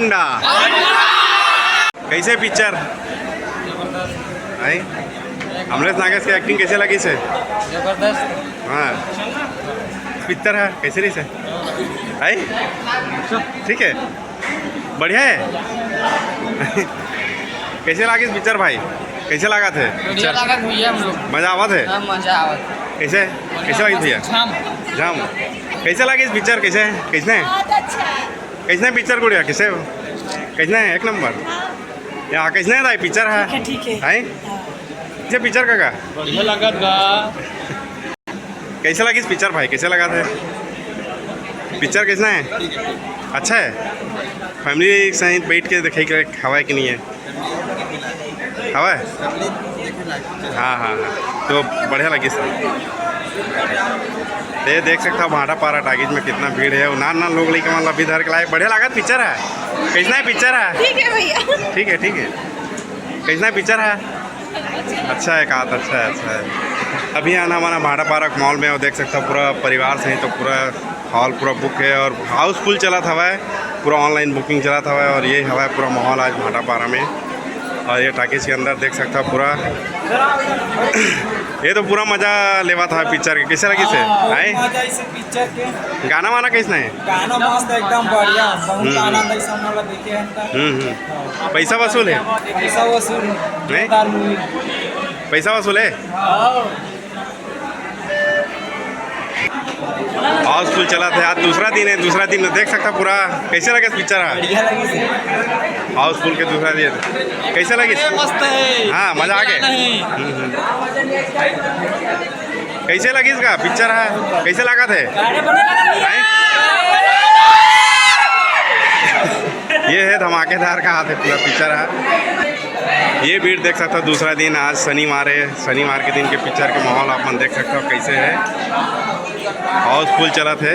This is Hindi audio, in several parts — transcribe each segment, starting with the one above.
हंडा। कैसे पिक्चर आई अमरीश नागेश की एक्टिंग कैसे लगी से? जबरदस्त। हाँ पिक्चर है कैसे रही से? आई ठीक है बढ़िया है। कैसे लगी पिक्चर भाई? कैसे लगा थे? बढ़िया लगा भैया हम लोग। मजा आवा थे? हाँ, मजा आवत। कैसे कैसे लगी भैया? जाम कैसे लगी इस पिक्चर? कैसे कैसे कैसे पिक्चर गुड़िया कैसे कैसे है? एक नंबर यहाँ कैसे था पिक्चर है? ठीक है है कैसे पिक्चर का बढ़िया लगा था। कैसे लगी इस पिक्चर भाई? कैसे लगा थे पिक्चर? कैसा है? अच्छा है फैमिली सहित बैठ के देखे के हवा है कि नहीं है? हवा है हाँ हाँ हाँ तो बढ़िया लगी सर। ये देख सकता हूँ भाटा पारा टागिज में कितना भीड़ है। ना लोग लेके मतलब अभी धर के लाए। बढ़िया लगा पिक्चर है। कैसा है पिक्चर है? ठीक है भैया ठीक है कैसा है पिक्चर है? अच्छा है कहा अच्छा है अच्छा है। अभी आना हमारा भाटा पारा मॉल में और देख सकता हूँ पूरा परिवार से तो पूरा हॉल पूरा बुक है और हाउसफुल चला था है। पूरा ऑनलाइन बुकिंग चला था है और ये हवा है पूरा माहौल आज भाटा पारा में। और ये टाकिज के अंदर देख सकता पूरा ये तो पूरा मजा लेवा था पिक्चर के। कैसे लगी से? है पिक्चर के गाना वाना कैसा है? गाना मस्त एकदम बढ़िया बहुत आनंद आई सब लोग देखे हैं। पैसा वसूल है? पैसा वसूल नहीं पैसा वसूल है। हाउसफुल चला था आज दूसरा दिन है। दूसरा दिन देख सकता पूरा कैसे लगे पिक्चर है? बढ़िया लगी से हाउसफुल के दूसरा दिन कैसे लगी? मस्त है। हाँ मजा आ गया। कैसे लगी इसका पिक्चर है? कैसे लगा थे? ये है धमाकेदार का हाथ है पूरा पिक्चर है। ये भीड़ देख सकते हो दूसरा दिन आज शनिवार है। शनिवार के दिन के पिक्चर के माहौल आप देख सकते हो कैसे है। हाउसफुल चला थे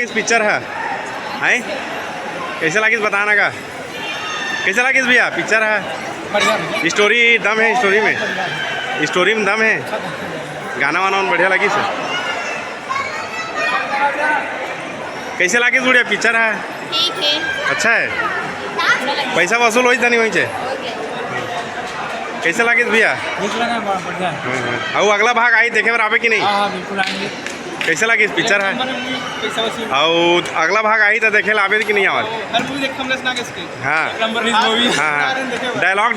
इस पिक्चर है। कैसे लगी बताना का? कैसे लगी भैया पिक्चर है? स्टोरी दम है स्टोरी में दम है। गाना वाना बढ़िया लगी से? कैसे लगी गुड़िया पिक्चर है? ठीक है अच्छा है पैसा वसूल हो नहीं वहीं से? कैसे लगे भैया? और अगला भाग आई देखे आवे कि नहीं? बिल्कुल आएंगे। कैसे लगी पिक्चर है? और अगला भाग आई तो देखे आवे कि नहीं आवाज? हाँ हाँ डायलॉग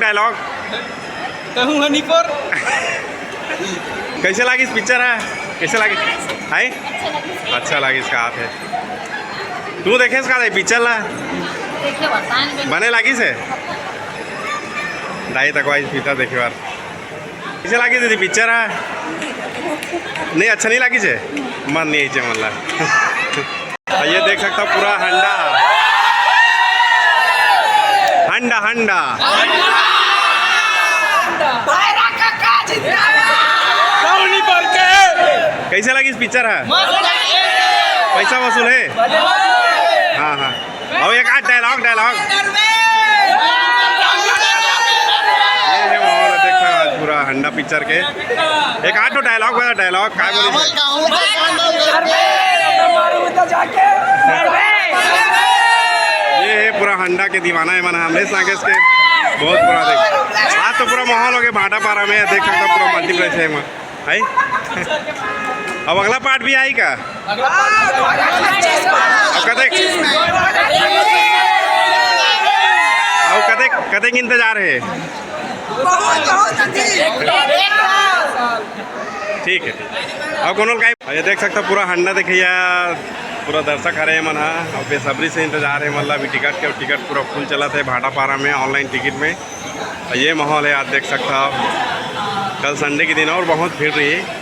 कैसे लगी पिक्चर है? कैसे लगी है? अच्छा लगी इसका हाथ है। तू देखे इसका पिक्चर ला बने लगी से दाई तक वाइज पिक्चर देखे बार कैसे लगी दीदी पिक्चर है? नहीं अच्छा नहीं लगी से मन नहीं है मतलब। ये देख सकता पूरा हंडा हंडा हंडा कैसे लगी इस पिक्चर है? पैसा वसूल है? हाँ हाँ और एक आध डायलॉग पूरा हंडा पिक्चर के एक आठ डायलॉग क्या बोली? ये है पूरा हंडा के दीवाना है मना अमरीश नागेश के बहुत पूरा देख। आज तो पूरा माहौल हो गया भाटा पारा में देख सकता पूरा मल्टीप्लेक्स है आई। अब अगला पार्ट भी आई का? कदे की इंतजार है? ठीक है अब कौन ये देख सकता पूरा हंडा देखिए पूरा दर्शक आ रहे हैं मन और बेसब्री से इंतजार है मतलब अभी टिकट पूरा फुल चला था भाटा पारा में ऑनलाइन टिकट में। ये माहौल है आज देख सकता कल संडे के दिन और बहुत भीड़ रही है।